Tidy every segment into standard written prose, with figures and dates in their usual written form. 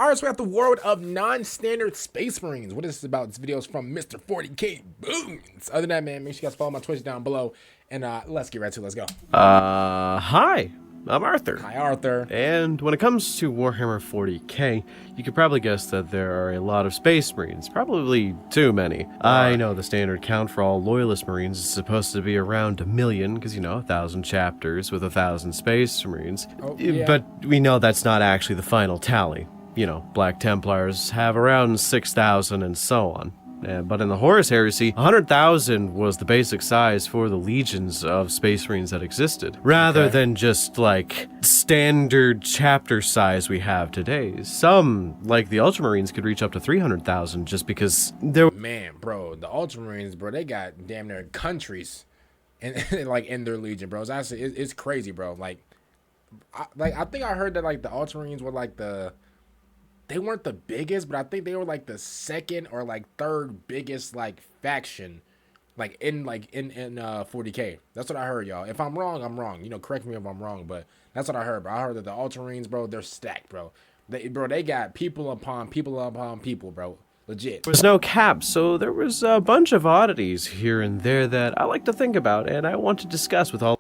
Alright, so we have the world of non-standard Space Marines. What is this about? This video is from Mr. 40K Boons. Other than that, man, make sure you guys follow my Twitch down below. And let's get right to it. Let's go. Hi. I'm Arthur. Hi, Arthur. And when it comes to Warhammer 40K, you could probably guess that there are a lot of Space Marines, probably too many. I know the standard count for all Loyalist Marines is supposed to be around 1 million, because, you know, 1,000 chapters with 1,000 Space Marines. Oh, yeah. But we know that's not actually the final tally. You know, Black Templars have around 6,000 and so on. But in the Horus Heresy, 100,000 was the basic size for the legions of Space Marines that existed, rather than just, like, standard chapter size we have today. Some, like the Ultramarines, could reach up to 300,000 just because they're... Man, bro, the Ultramarines, bro, they got damn near countries and like in their legion, bro. It's actually, it's crazy, bro. I think I heard that, like, the Ultramarines were, like, they weren't the biggest, but I think they were like the second or like third biggest like faction, in 40K. That's what I heard, y'all. If I'm wrong, I'm wrong. You know, correct me if I'm wrong, but that's what I heard. Bro, I heard that the Ultramarines, bro, they're stacked, bro. They got people upon people, bro. Legit. There was no cap, so there was a bunch of oddities here and there that I like to think about, and I want to discuss with all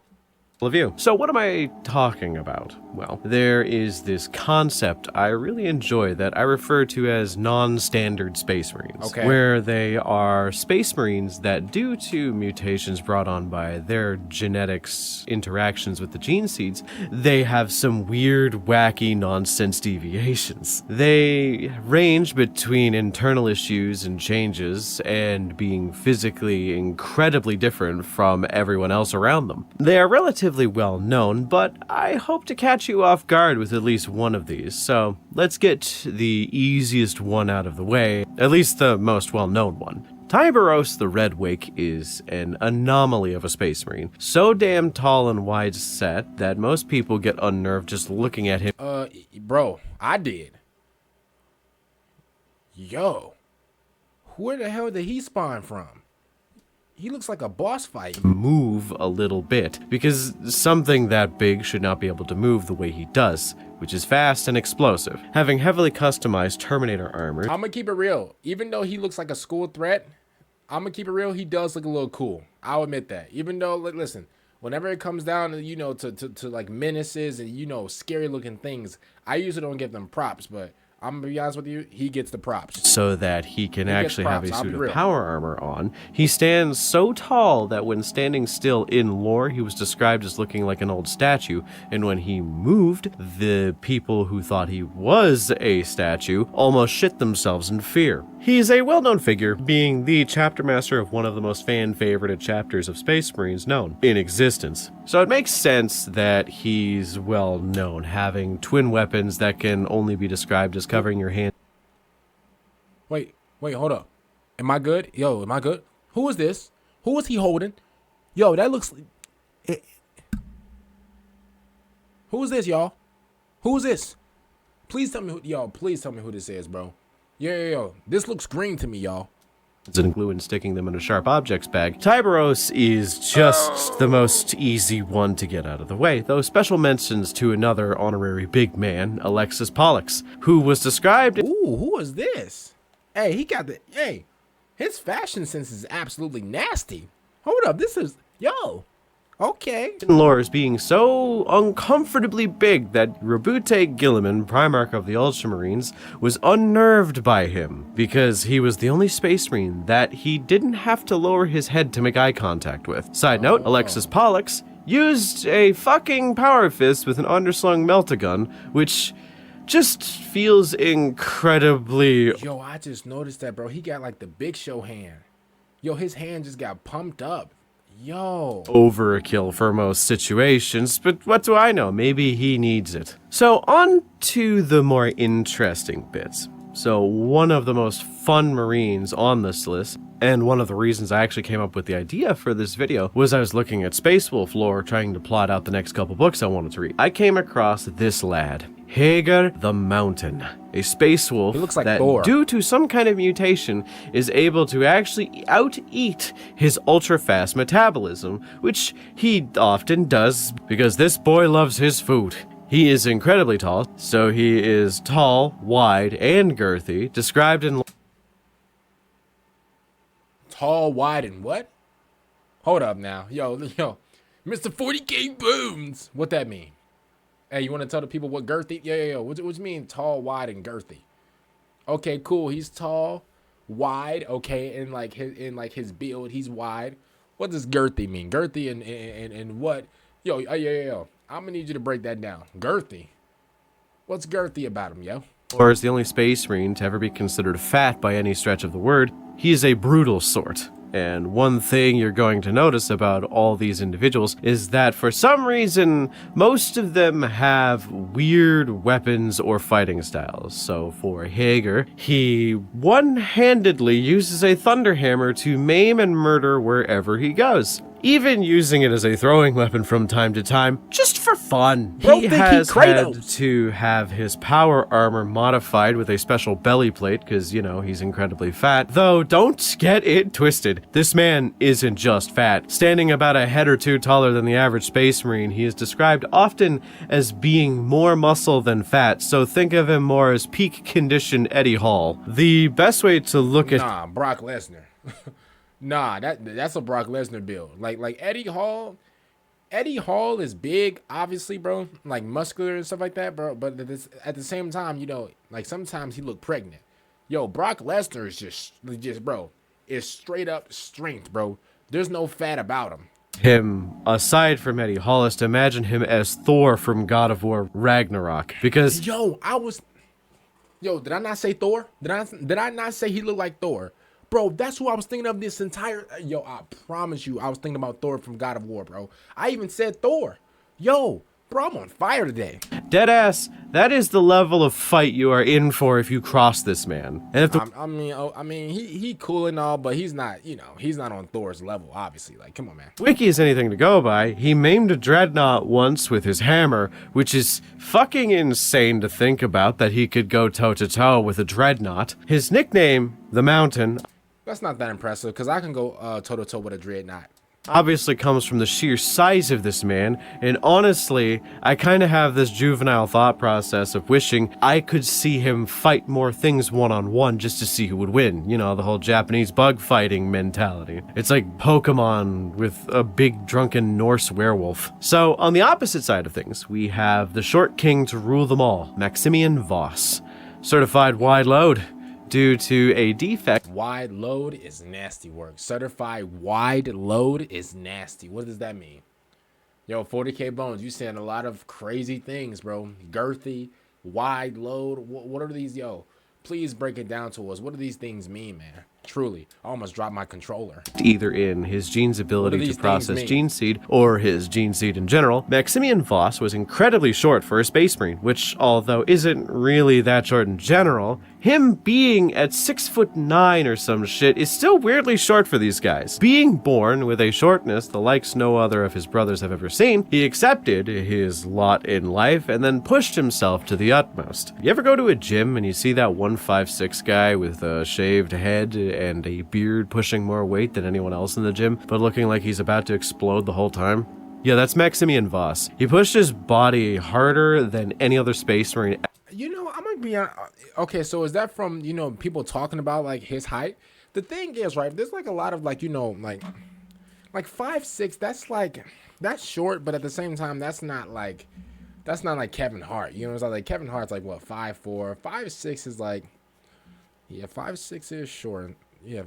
of you. So what am I talking about? Well, there is this concept I really enjoy that I refer to as non-standard Space Marines. Okay. Where they are Space Marines that, due to mutations brought on by their genetics interactions with the gene seeds, they have some weird, wacky, nonsense deviations. They range between internal issues and changes and being physically incredibly different from everyone else around them. They are relatively well known, but I hope to catch you off guard with at least one of these, so let's get the easiest one out of the way, at least the most well-known one. Tyberos the Red Wake is an anomaly of a Space Marine, so damn tall and wide set that most people get unnerved just looking at him. Bro, I did. Yo, where the hell did he spawn from? He looks like a boss fight. Move a little bit, because something that big should not be able to move the way he does, which is fast and explosive. Having heavily customized Terminator armor, I'm gonna keep it real. Even though he looks like a school threat, I'm gonna keep it real. He does look a little cool. I'll admit that. Even though, listen, whenever it comes down to, you know, to like menaces and, you know, scary looking things, I usually don't give them props, but I'm gonna be honest with you, he gets the props. so that he can actually have a I'll suit be of real. power armor on. He stands so tall that when standing still in lore, he was described as looking like an old statue, and when he moved, the people who thought he was a statue almost shit themselves in fear. He's a well-known figure, being the chapter master of one of the most fan-favorited chapters of Space Marines known in existence. So it makes sense that he's well-known, having twin weapons that can only be described as covering your hand. Wait, hold up. Am I good? Yo, am I good? Who is this? Who is he holding? Yo, that looks... Who is this, y'all? Who is this? Please tell me who... Yo, please tell me who this is, bro. Yo. This looks green to me, y'all. And glue and sticking them in a sharp objects bag. Tyberos is just the most easy one to get out of the way, though special mentions to another honorary big man, Alexis Pollux, who was described... Ooh, who is this? Hey, he got the... Hey, his fashion sense is absolutely nasty. Hold up, this is... Yo, okay. in lore as being so uncomfortably big that Rabute Gilliman, Primarch of the Ultramarines, was unnerved by him because he was the only Space Marine that he didn't have to lower his head to make eye contact with. Side note, Alexis Pollux used a fucking power fist with an underslung meltagun, which just feels incredibly... Yo, I just noticed that, bro. He got like the Big Show hand. Yo, his hand just got pumped up. Yo. Overkill for most situations, but what do I know? Maybe he needs it. So on to the more interesting bits. So one of the most fun Marines on this list, and one of the reasons I actually came up with the idea for this video, was I was looking at Space Wolf lore, trying to plot out the next couple books I wanted to read. I came across this lad, Hagar the Mountain, a space wolf like that, Thor. due to some kind of mutation, is able to actually out-eat his ultra-fast metabolism, which he often does because this boy loves his food. He is incredibly tall, so he is tall, wide, and girthy, described in... Tall, wide, and what? Hold up now. Yo, Mr. 40K Booms. What that mean? Hey, you want to tell the people what girthy? Yo. What you mean tall, wide, and girthy? Okay, cool. He's tall, wide. Okay, in like his build, he's wide. What does girthy mean? Girthy and what? Yo. I'm gonna need you to break that down. Girthy. What's girthy about him, yo? Or is the only space marine to ever be considered fat by any stretch of the word. He is a brutal sort. And one thing you're going to notice about all these individuals is that for some reason, most of them have weird weapons or fighting styles. So for Haegr, he one-handedly uses a thunderhammer to maim and murder wherever he goes. Even using it as a throwing weapon from time to time, just for fun. He has had to have his power armor modified with a special belly plate, because, you know, he's incredibly fat. Though, don't get it twisted. This man isn't just fat. Standing about a head or two taller than the average space marine, he is described often as being more muscle than fat, so think of him more as peak conditioned Eddie Hall. The best way to look at... Nah, Brock Lesnar. Nah, that's a Brock Lesnar build. Like Eddie Hall. Eddie Hall is big, obviously, bro. Like muscular and stuff like that, bro. But at the same time, you know, like sometimes he look pregnant. Yo, Brock Lesnar is just, bro, is straight up strength, bro. There's no fat about him. Aside from Eddie Hall, is to imagine him as Thor from God of War Ragnarok. Because did I not say Thor? Did I not say he looked like Thor? Bro, that's who I was thinking of this entire... Yo, I promise you, I was thinking about Thor from God of War, bro. I even said Thor. Yo, bro, I'm on fire today. Deadass, that is the level of fight you are in for if you cross this man. And if I mean, he cool and all, but he's not, you know, he's not on Thor's level, obviously. Like, come on, man. Wiki is anything to go by. He maimed a dreadnought once with his hammer, which is fucking insane to think about that he could go toe-to-toe with a dreadnought. His nickname, the Mountain... That's not that impressive, because I can go toe-to-toe with a dreadnought. Obviously comes from the sheer size of this man, and honestly, I kind of have this juvenile thought process of wishing I could see him fight more things one-on-one just to see who would win. You know, the whole Japanese bug fighting mentality. It's like Pokemon with a big drunken Norse werewolf. So, on the opposite side of things, we have the short king to rule them all, Maximian Voss. Certified wide load. Due to a defect. Wide load is nasty work. Certified wide load is nasty. What does that mean? Yo, 40K Bones, you saying a lot of crazy things, bro. Girthy, wide load. What are these? Yo, please break it down to us. What do these things mean, man? Truly, I almost dropped my controller. Either in his gene's ability to process gene seed or his gene seed in general, Maximian Voss was incredibly short for a space marine, which, although isn't really that short in general, him being at 6'9" or some shit is still weirdly short for these guys. Being born with a shortness the likes no other of his brothers have ever seen, he accepted his lot in life and then pushed himself to the utmost. You ever go to a gym and you see that 156 guy with a shaved head and a beard pushing more weight than anyone else in the gym, but looking like he's about to explode the whole time? Yeah, that's Maximian Voss. He pushed his body harder than any other space marine. You know, I'm gonna be honest. Okay, so is that from, you know, people talking about like his height? The thing is, right, there's like a lot of like, you know, like 5'6", that's short, but at the same time, that's not like Kevin Hart. You know what I'm saying? Like Kevin Hart's like what, 5'4", 5'6" is like, yeah, 5'6" is short. Yeah.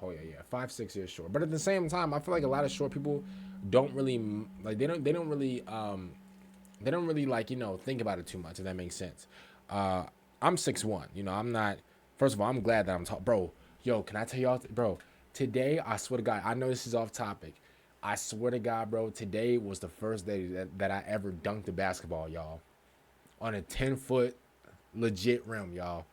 Oh yeah. 5'6" is short. But at the same time, I feel like a lot of short people don't really like they don't really like, you know, think about it too much, if that makes sense. I'm 6'1", you know, I'm not, first of all, I'm glad that I'm tall. Bro, yo, can I tell y'all, bro, today, I swear to God, I know this is off topic. I swear to God, bro, today was the first day that I ever dunked a basketball, y'all. On a 10-foot legit rim, y'all.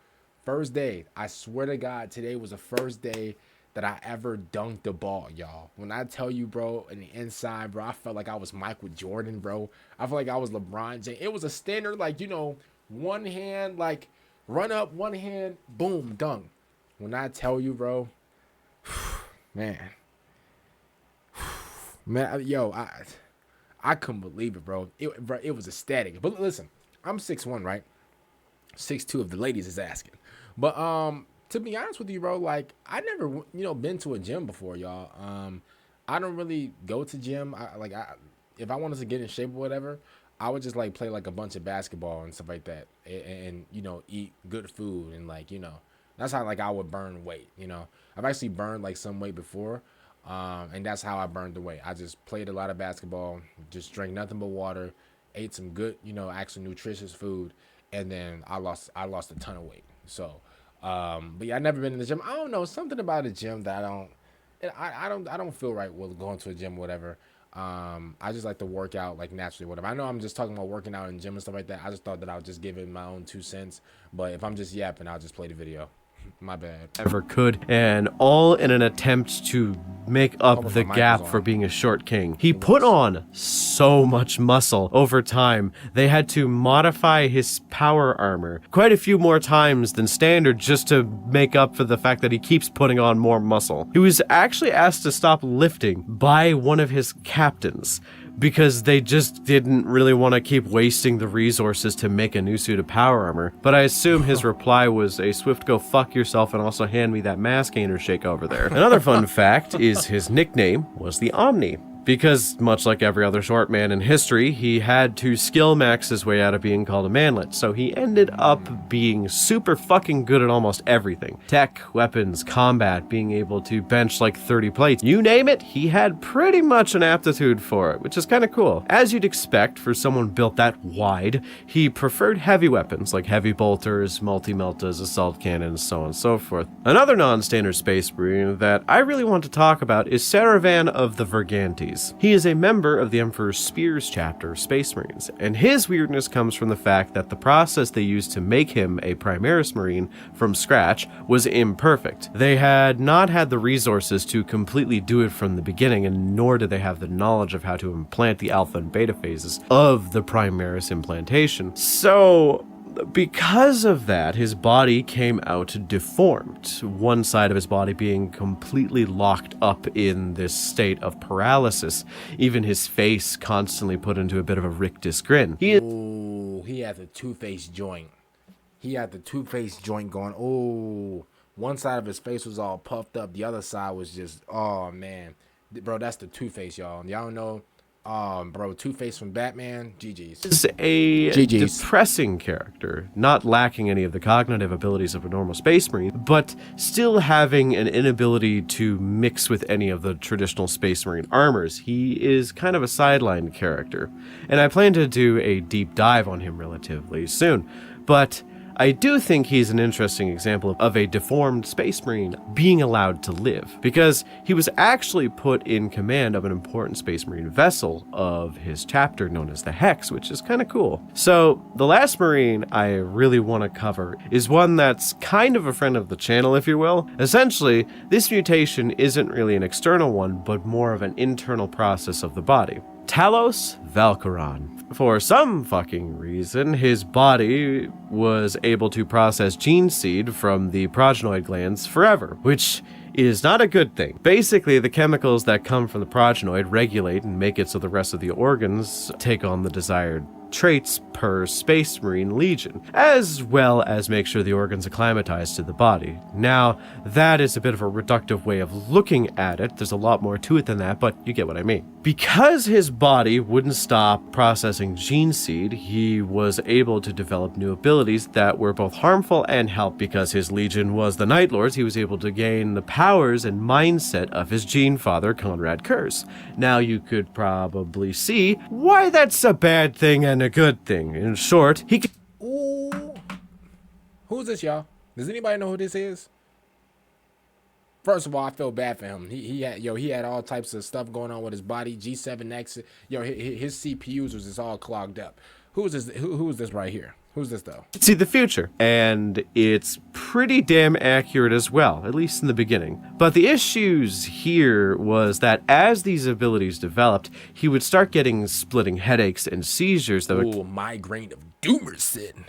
First day, I swear to God, today was the first day that I ever dunked the ball, y'all. When I tell you, bro, in the inside, bro, I felt like I was Michael Jordan, bro. I felt like I was LeBron James. It was a standard, like, you know, one hand, like, run up, one hand, boom, dunk. When I tell you, bro, man, yo, I couldn't believe it, bro. It was ecstatic. But listen, I'm 6'1", right? 6'2" if the ladies is asking. But to be honest with you, bro, like I never been to a gym before, y'all. I don't really go to gym. If I wanted to get in shape or whatever, I would just like play like a bunch of basketball and stuff like that, and eat good food and that's how like I would burn weight. I've actually burned like some weight before, and that's how I burned the weight. I just played a lot of basketball, just drank nothing but water, ate some good actual nutritious food, and then I lost a ton of weight. So, but yeah, I never been in the gym. I don't know, something about a gym that I don't feel right with going to a gym or whatever. I just like to work out like naturally, whatever. I know I'm just talking about working out in gym and stuff like that. I just thought that I would just give it my own 2 cents. But if I'm just yapping, I'll just play the video. My bad. Ever could, and all in an attempt to make up the gap for being a short king. He put on so much muscle over time, they had to modify his power armor quite a few more times than standard just to make up for the fact that he keeps putting on more muscle. He was actually asked to stop lifting by one of his captains, because they just didn't really want to keep wasting the resources to make a new suit of power armor. But I assume his reply was a swift go fuck yourself and also hand me that mass gainer shake over there. Another fun fact is his nickname was the Omni, because much like every other short man in history, he had to skill max his way out of being called a manlet, so he ended up being super fucking good at almost everything. Tech, weapons, combat, being able to bench like 30 plates, you name it, he had pretty much an aptitude for it, which is kind of cool. As you'd expect for someone built that wide, he preferred heavy weapons like heavy bolters, multi-meltas, assault cannons, so on and so forth. Another non-standard space marine that I really want to talk about is Sarraan of the Vergantes. He is a member of the Emperor's Spears chapter of Space Marines, and his weirdness comes from the fact that the process they used to make him a Primaris Marine from scratch was imperfect. They had not had the resources to completely do it from the beginning, and nor did they have the knowledge of how to implant the alpha and beta phases of the Primaris implantation. So, because of that, his body came out deformed, one side of his body being completely locked up in this state of paralysis, even his face constantly put into a bit of a rictus grin. He had the two-faced joint. He had the two-faced joint going, one side of his face was all puffed up, the other side was just, oh man. Bro, that's the Two-Face, y'all. Y'all know, bro, Two-Face from Batman, GG's. Is a depressing character, not lacking any of the cognitive abilities of a normal space marine, but still having an inability to mix with any of the traditional space marine armors. He is kind of a sideline character, and I plan to do a deep dive on him relatively soon, but I do think he's an interesting example of a deformed space marine being allowed to live, because he was actually put in command of an important space marine vessel of his chapter known as the Hex, which is kind of cool. So the last marine I really want to cover is one that's kind of a friend of the channel, if you will. Essentially, this mutation isn't really an external one, but more of an internal process of the body. Talos Valkyron. For some fucking reason, his body was able to process gene seed from the progenoid glands forever, which is not a good thing. Basically, the chemicals that come from the progenoid regulate and make it so the rest of the organs take on the desired traits per Space Marine Legion, as well as make sure the organs acclimatize to the body. Now, that is a bit of a reductive way of looking at it. There's a lot more to it than that, but you get what I mean. Because his body wouldn't stop processing gene seed, he was able to develop new abilities that were both harmful and helpful. Because his legion was the Night Lords, he was able to gain the powers and mindset of his gene father, Conrad Curse. Now, you could probably see why that's a bad thing and a good thing. In short, he could... Ooh. Who's this, y'all? Does anybody know who this is? First of all, I feel bad for him. He had all types of stuff going on with his body. G7X. His CPUs was just all clogged up. Who is this? Who is this right here? Who's this though? See the future, and it's pretty damn accurate as well, at least in the beginning. But the issues here was that as these abilities developed, he would start getting splitting headaches and seizures that would... migraine of Doomerson.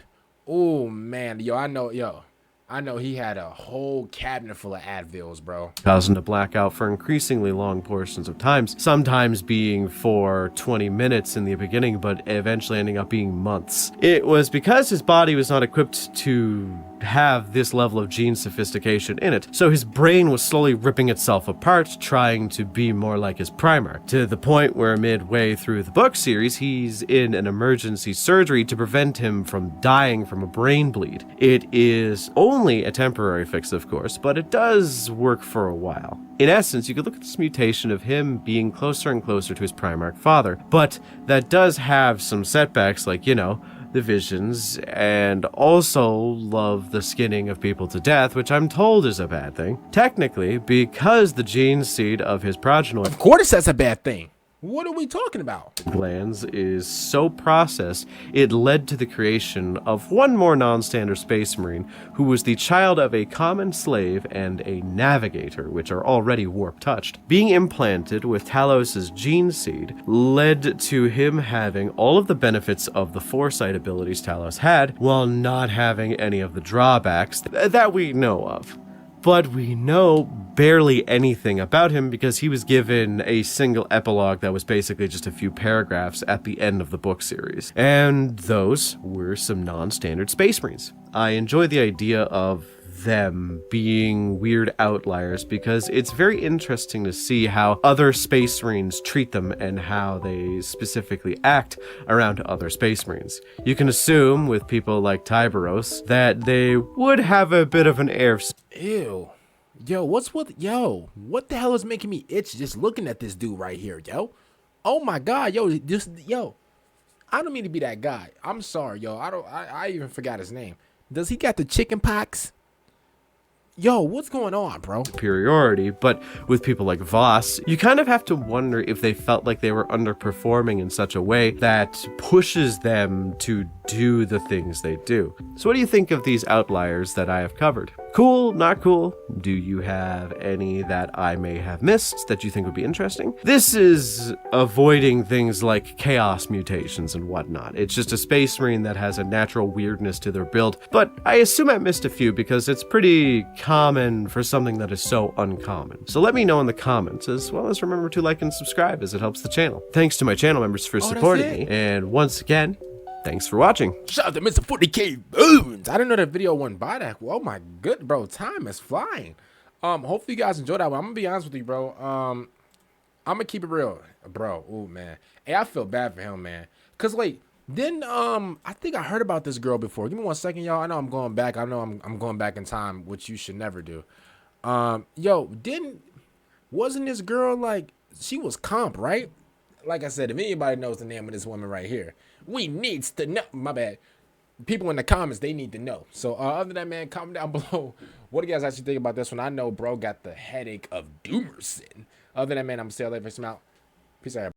Oh man, I know, I know he had a whole cabinet full of Advils, bro. Causing a blackout for increasingly long portions of times, sometimes being for 20 minutes in the beginning, but eventually ending up being months. It was because his body was not equipped to have this level of gene sophistication in it, so his brain was slowly ripping itself apart, trying to be more like his Primarch, to the point where midway through the book series, he's in an emergency surgery to prevent him from dying from a brain bleed. It is only a temporary fix, of course, but it does work for a while. In essence, you could look at this mutation of him being closer and closer to his Primarch father, but that does have some setbacks, like, you know, the visions, and also love the skinning of people to death, which I'm told is a bad thing. Technically, because the gene seed of his progeny, of course that's a bad thing. What are we talking about? Glands is so processed, it led to the creation of one more non-standard space marine who was the child of a common slave and a navigator, which are already warp-touched. Being implanted with Talos' gene seed led to him having all of the benefits of the foresight abilities Talos had, while not having any of the drawbacks that we know of. But we know barely anything about him because he was given a single epilogue that was basically just a few paragraphs at the end of the book series. And those were some non-standard Space Marines. I enjoy the idea of them being weird outliers because it's very interesting to see how other Space Marines treat them and how they specifically act around other Space Marines. You can assume with people like Tyberos that they would have a bit of an air of... Ew. Yo, what the hell is making me itch just looking at this dude right here, yo? Oh my god, yo, I don't mean to be that guy. I'm sorry, yo. I even forgot his name. Does he got the chicken pox? Yo, what's going on, bro? Superiority, but with people like Voss, you kind of have to wonder if they felt like they were underperforming in such a way that pushes them to do the things they do. So what do you think of these outliers that I have covered? Cool, not cool? Do you have any that I may have missed that you think would be interesting? This is avoiding things like chaos mutations and whatnot. It's just a Space Marine that has a natural weirdness to their build, but I assume I missed a few because it's pretty common for something that is so uncommon. So let me know in the comments, as well as remember to like and subscribe as it helps the channel. Thanks to my channel members for supporting me, and once again, thanks for watching. Shout out to Mr. 40K Boons. I didn't know that video went by that. Oh my good, bro. Time is flying. Hopefully you guys enjoyed that one. I'm gonna be honest with you, bro. I'm gonna keep it real, bro. Oh man. Hey, I feel bad for him, man. Cause like then I think I heard about this girl before. Give me 1 second, y'all. I know I'm going back. I know I'm going back in time, which you should never do. Yo, wasn't this girl like she was comp, right? Like I said, if anybody knows the name of this woman right here, we needs to know. My bad. People in the comments, they need to know. So other than that, man, comment down below. What do you guys actually think about this one? I know bro got the headache of Doomerson. Other than that, man, I'm still there for some out. Peace out.